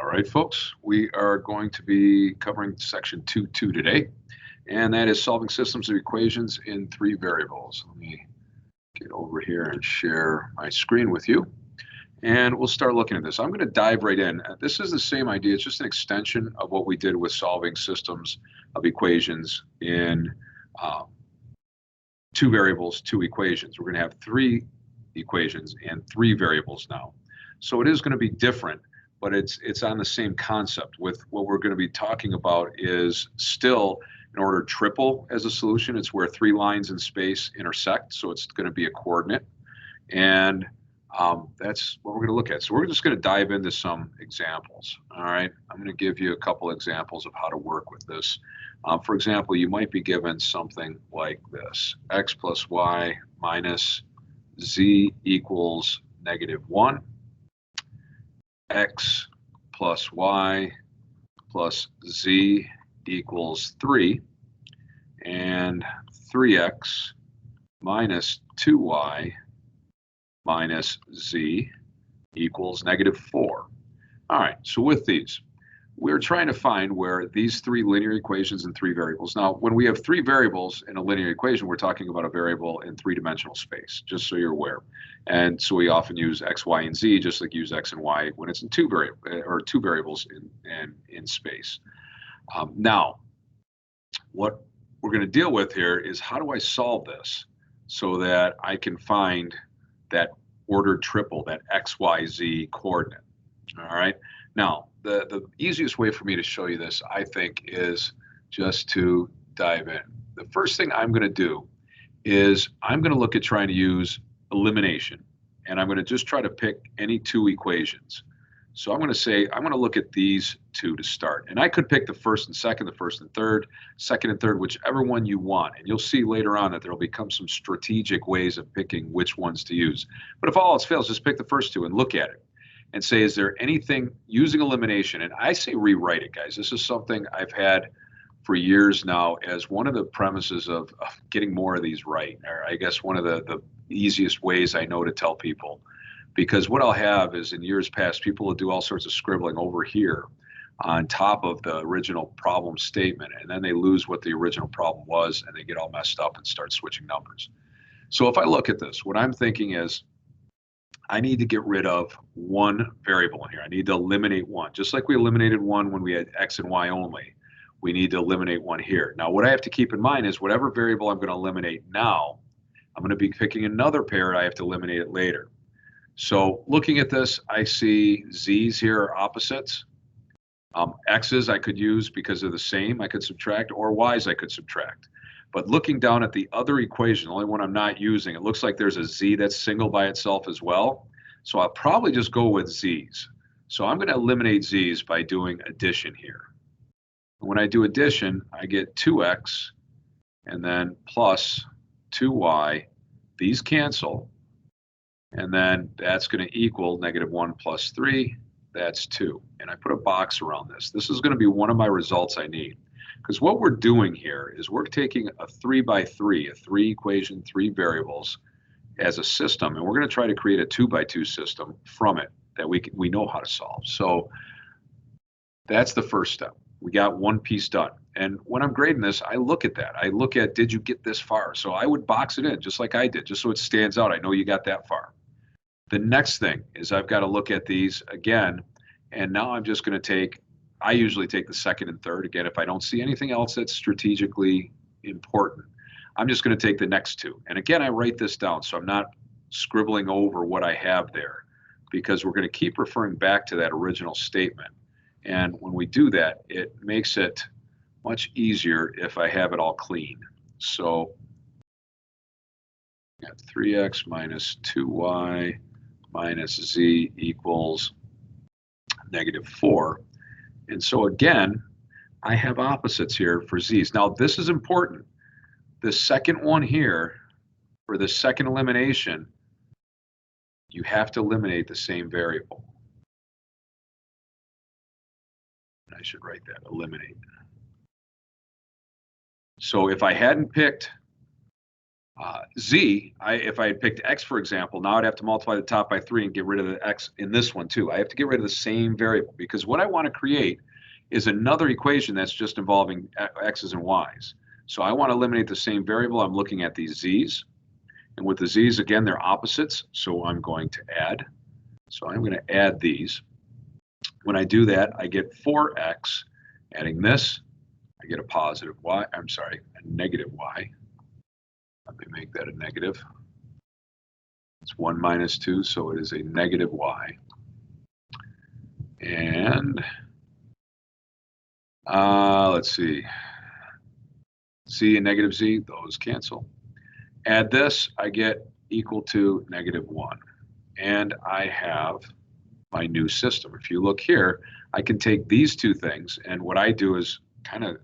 right, folks, we are going to be covering section 2.2 today, and that is solving systems of equations in three variables. Let me get over here and share my screen with you, and we'll start looking at this. I'm going to dive right in. This is the same idea. It's just an extension of what we did with solving systems of equations in two variables, two equations. We're going to have three equations and three variables now. So it is going to be different, but it's on the same concept. With what we're going to be talking about is still an ordered triple as a solution. It's where three lines in space intersect, so it's going to be a coordinate, and that's what we're going to look at. So we're just going to dive into some examples. All right, I'm going to give you a couple examples of how to work with this. For example, you might be given something like this: x plus y minus z equals -1. X plus y plus z equals 3, and 3x minus 2y minus z equals -4. All right, so with these, we're trying to find where these three linear equations in three variables. Now, when we have three variables in a linear equation, we're talking about a variable in three-dimensional space, just so you're aware. And so we often use x, y, and z, just like use x and y when it's in two variables in space. Now, what we're going to deal with here is how do I solve this so that I can find that ordered triple, that x, y, z coordinate. All right. Now, the easiest way for me to show you this, I think, is just to dive in. The first thing I'm going to do is I'm going to look at trying to use elimination, and I'm going to just try to pick any two equations. So I'm going to say I'm going to look at these two to start, and I could pick the first and second, the first and third, second and third, whichever one you want. And you'll see later on that there will become some strategic ways of picking which ones to use. But if all else fails, just pick the first two and look at it and say, is there anything using elimination? And I say rewrite it, guys. This is something I've had for years now as one of the premises of getting more of these right, or I guess one of the easiest ways I know to tell people. Because what I'll have is, in years past, people will do all sorts of scribbling over here on top of the original problem statement, and then they lose what the original problem was, and they get all messed up and start switching numbers. So if I look at this, what I'm thinking is, I need to get rid of one variable in here. I need to eliminate one. Just like we eliminated one when we had x and y only, we need to eliminate one here. Now, what I have to keep in mind is whatever variable I'm going to eliminate now, I'm going to be picking another pair, and I have to eliminate it later. So looking at this, I see z's here are opposites. X's I could use because they're the same, I could subtract, or y's I could subtract. But looking down at the other equation, the only one I'm not using, it looks like there's a z that's single by itself as well. So I'll probably just go with z's. So I'm going to eliminate z's by doing addition here. And when I do addition, I get 2x and then plus 2y. These cancel. And then that's going to equal -1 plus 3. That's 2. And I put a box around this. This is going to be one of my results I need. Because what we're doing here is we're taking a 3x3, a three equation, three variables as a system, and we're going to try to create a 2x2 system from it that we know how to solve. So that's the first step. We got one piece done. And when I'm grading this, I look at that. I look at, did you get this far? So I would box it in just like I did, just so it stands out. I know you got that far. The next thing is I've got to look at these again, and now I'm just going to take, I usually take the second and third. Again, if I don't see anything else that's strategically important, I'm just going to take the next two. And again, I write this down, so I'm not scribbling over what I have there, because we're going to keep referring back to that original statement. And when we do that, it makes it much easier if I have it all clean. So I got 3x minus 2y minus z equals -4. And so again, I have opposites here for z's. Now this is important. The second one here, for the second elimination, you have to eliminate the same variable. I should write that, eliminate. So if I hadn't picked Z, if I had picked X, for example, now I'd have to multiply the top by 3 and get rid of the X in this one too. I have to get rid of the same variable because what I want to create is another equation that's just involving X's and Y's. So I want to eliminate the same variable. I'm looking at these Z's. And with the Z's, again, they're opposites. So I'm going to add. So I'm going to add these. When I do that, I get 4X. Adding this, I get a positive Y. I'm sorry, a negative Y. Let me make that a negative. It's 1 minus 2, so it is a negative Y. And let's see. Z and negative Z, those cancel. Add this, I get equal to negative 1. And I have my new system. If you look here, I can take these two things, and what I do is kind of,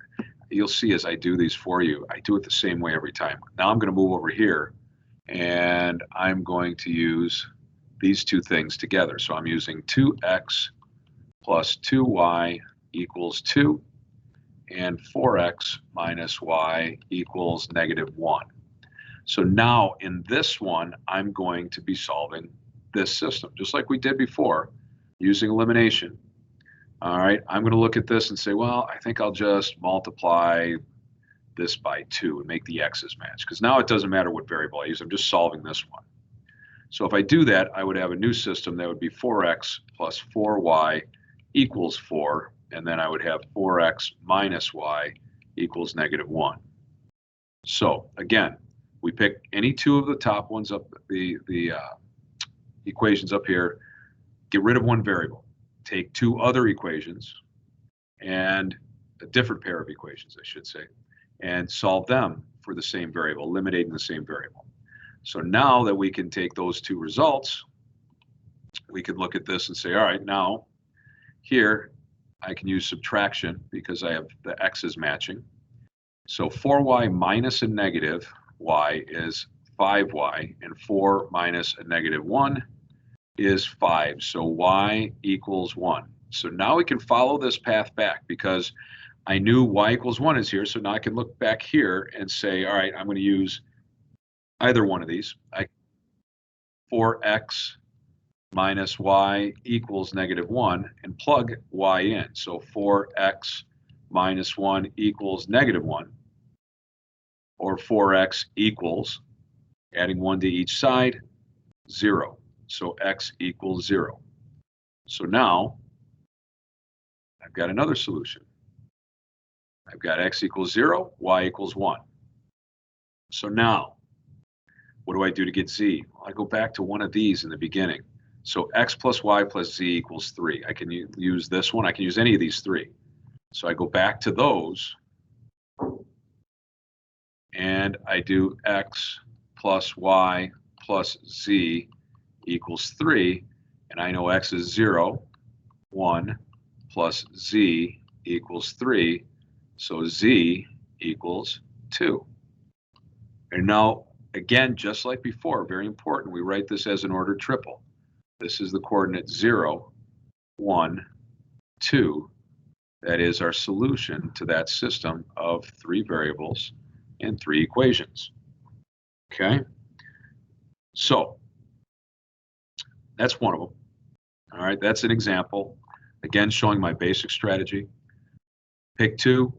you'll see as I do these for you, I do it the same way every time. Now I'm going to move over here, and I'm going to use these two things together. So I'm using 2x plus 2y equals 2, and 4x minus y equals negative 1. So now in this one, I'm going to be solving this system, just like we did before, using elimination. All right, I'm going to look at this and say, well, I think I'll just multiply this by 2 and make the x's match, because now it doesn't matter what variable I use. I'm just solving this one. So if I do that, I would have a new system that would be 4x plus 4y equals 4, and then I would have 4x minus y equals negative 1. So again, we pick any two of the top ones up, the equations up here, get rid of one variable, take two other equations and a different pair of equations, I should say, and solve them for the same variable, eliminating the same variable. So now that we can take those two results, we can look at this and say, all right, now here I can use subtraction because I have the x's matching. So 4y minus a negative y is 5y, and 4 minus a negative 1 is 5. So y equals 1. So now we can follow this path back because I knew y equals 1 is here. So now I can look back here and say, all right, I'm going to use either one of these. 4x minus y equals negative 1 and plug y in. So 4x minus 1 equals negative 1, or 4x equals, adding 1 to each side, 0. So x equals 0. So now I've got another solution. I've got x equals 0, y equals 1. So now, what do I do to get z? Well, I go back to one of these in the beginning. So x plus y plus z equals 3. I can use this one. I can use any of these three. So I go back to those, and I do x plus y plus z equals 3, and I know x is 0, 1, plus z equals 3, so z equals 2. And now, again, just like before, very important, we write this as an ordered triple. This is the coordinate 0, 1, 2. That is our solution to that system of 3 variables and 3 equations. Okay? So, that's one of them. All right, that's an example. Again, showing my basic strategy. Pick 2,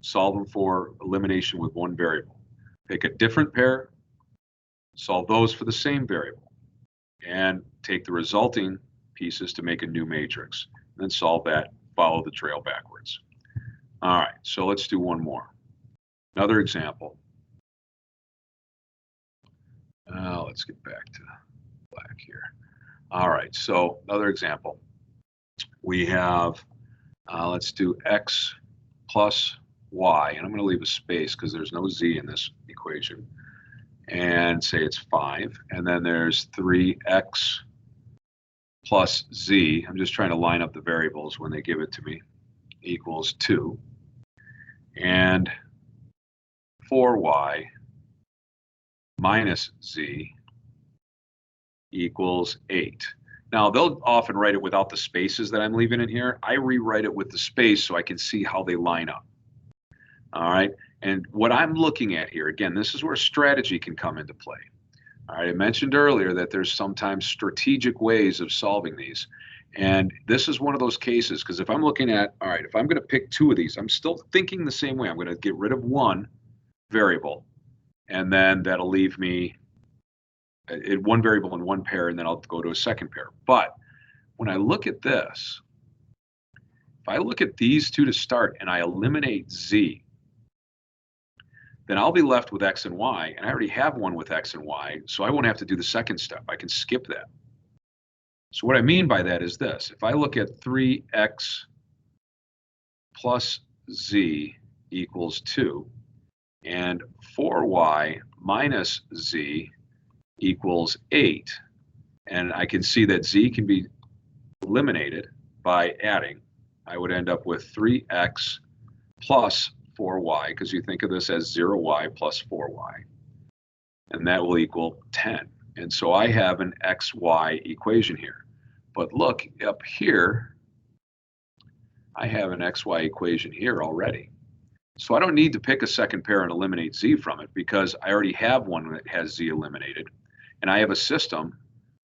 solve them for elimination with one variable. Pick a different pair, solve those for the same variable, and take the resulting pieces to make a new matrix. Then solve that, follow the trail backwards. All right, so let's do one more. Another example. Let's get back to black here. All right, so another example. We have, let's do x plus y, and I'm going to leave a space because there's no z in this equation, and say it's 5, and then there's 3x plus z. I'm just trying to line up the variables when they give it to me, equals 2, and 4y minus z equals 8. Now, they'll often write it without the spaces that I'm leaving in here. I rewrite it with the space so I can see how they line up. All right. And what I'm looking at here, again, this is where strategy can come into play. All right, I mentioned earlier that there's sometimes strategic ways of solving these. And this is one of those cases, because if I'm looking at, all right, if I'm going to pick two of these, I'm still thinking the same way. I'm going to get rid of one variable, and then that'll leave me one variable in one pair, and then I'll go to a second pair. But when I look at this, if I look at these two to start and I eliminate z, then I'll be left with x and y, and I already have one with x and y, so I won't have to do the second step. I can skip that. So what I mean by that is this. If I look at 3x plus z equals 2, and 4y minus z equals 8, and I can see that z can be eliminated by adding, I would end up with 3x plus 4y, because you think of this as 0y plus 4y, and that will equal 10. And so I have an xy equation here. But look up here, I have an xy equation here already. So I don't need to pick a second pair and eliminate z from it, because I already have one that has z eliminated. And I have a system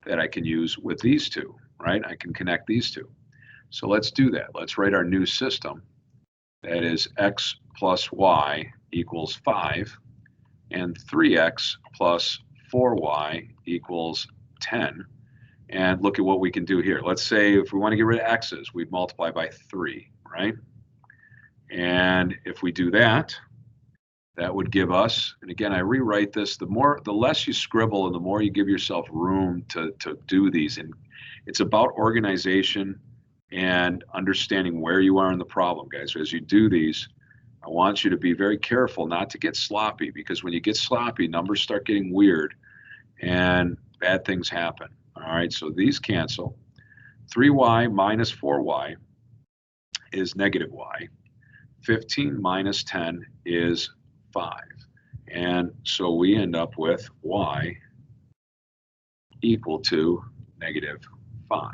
that I can use with these two, right? I can connect these two. So let's do that. Let's write our new system. That is x plus y equals 5, and 3x plus 4y equals 10. And look at what we can do here. Let's say if we want to get rid of x's, we'd multiply by 3, right? And if we do that, that would give us, and again, I rewrite this, the less you scribble and the more you give yourself room to do these. And it's about organization and understanding where you are in the problem, guys. So as you do these, I want you to be very careful not to get sloppy, because when you get sloppy, numbers start getting weird and bad things happen. All right, so these cancel. 3y minus 4y is negative y. 15 minus 10 is 5. And so we end up with y equal to negative 5.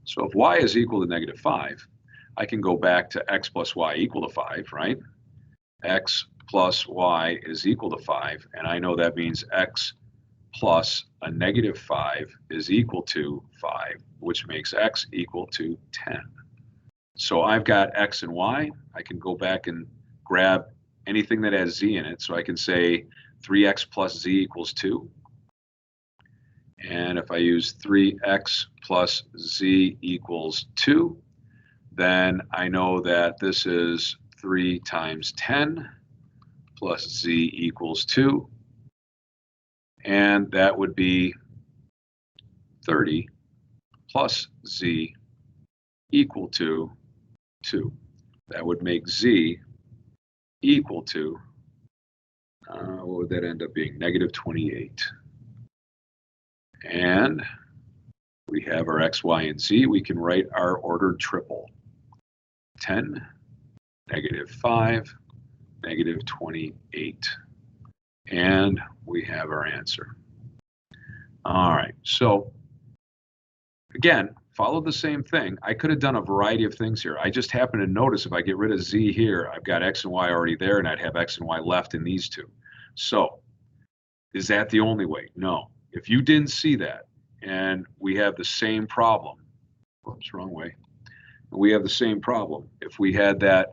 So if y is equal to negative 5, I can go back to x plus y equal to 5, right? X plus y is equal to 5, and I know that means x plus a negative 5 is equal to 5, which makes x equal to 10. So I've got x and y. I can go back and grab anything that has z in it. So I can say 3x plus z equals 2. And if I use 3x plus z equals 2, then I know that this is 3 times 10 plus z equals 2. And that would be 30 plus z equal to 2. That would make z equal to, what would that end up being? Negative 28. And we have our x, y, and z. We can write our ordered triple. 10, negative 5, negative 28. And we have our answer. All right, so again, follow the same thing. I could have done a variety of things here. I just happen to notice if I get rid of z here, I've got x and y already there, and I'd have x and y left in these two. So is that the only way? No. If you didn't see that, and we have the same problem, whoops, wrong way. We have the same problem. If we had that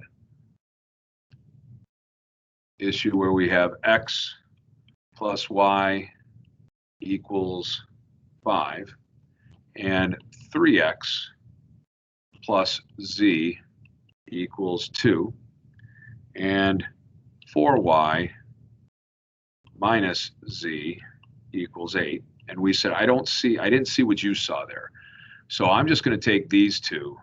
issue where we have x plus y equals 5, and 3x plus z equals 2, and 4y minus z equals 8. And we said, I didn't see what you saw there. So I'm just going to take these two.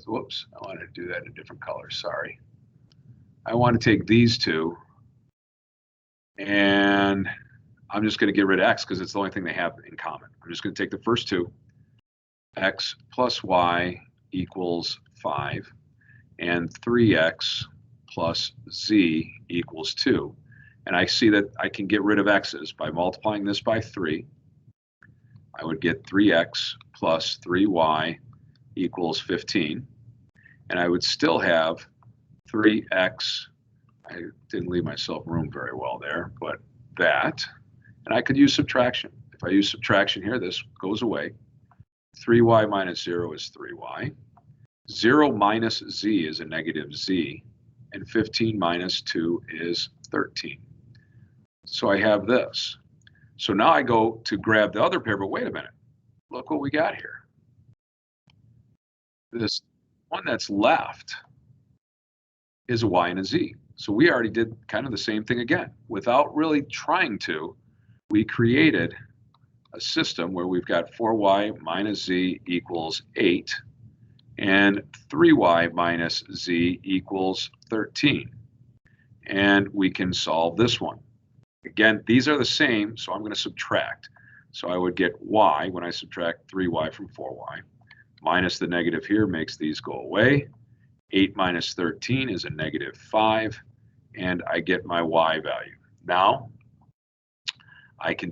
Whoops, I wanted to do that in a different color, sorry. I want to take these two, and I'm just going to get rid of x because it's the only thing they have in common. I'm just going to take the first two. X plus y equals 5, and 3x plus z equals 2. And I see that I can get rid of x's by multiplying this by 3. I would get 3x plus 3y equals 15. And I would still have 3x I didn't leave myself room very well there, but that, and I could use subtraction. If I use subtraction here, this goes away. 3y minus 0 is 3y. 0 minus z is a negative z, and 15 minus 2 is 13. So I have this. So now I go to grab the other pair, but wait a minute. Look what we got here. This one that's left is a y and a z. So we already did kind of the same thing again. Without really trying to, we created a system where we've got 4y minus z equals 8 and 3y minus z equals 13. And we can solve this one. Again, these are the same, so I'm going to subtract. So I would get y when I subtract 3y from 4y. Minus the negative here makes these go away. 8 minus 13 is a negative 5, and I get my y value. Now, I can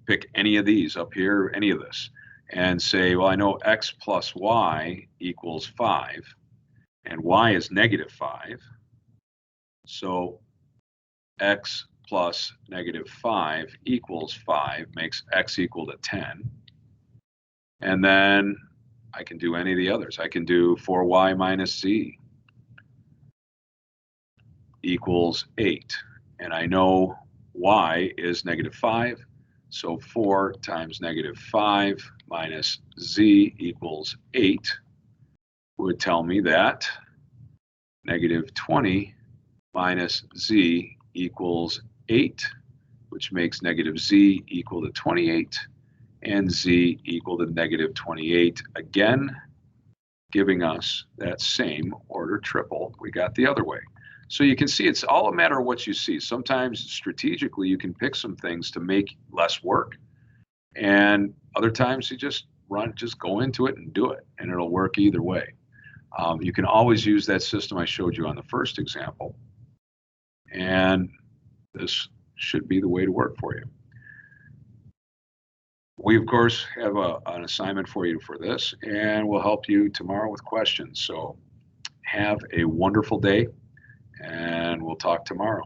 pick any of these up here, any of this, and say, well, I know x plus y equals 5, and y is negative 5. So x plus negative 5 equals 5 makes x equal to 10. And then I can do any of the others. I can do 4y minus z equals 8. And I know y is negative 5. So 4 times negative 5 minus z equals 8 would tell me that negative 20 minus z equals 8, which makes negative z equal to 28, and z equal to negative 28, again, giving us that same order triple we got the other way. So you can see it's all a matter of what you see. Sometimes strategically you can pick some things to make less work, and other times you just go into it and do it, and it'll work either way. You can always use that system I showed you on the first example, and this should be the way to work for you. We, of course, have an assignment for you for this, and we'll help you tomorrow with questions. So have a wonderful day, and we'll talk tomorrow.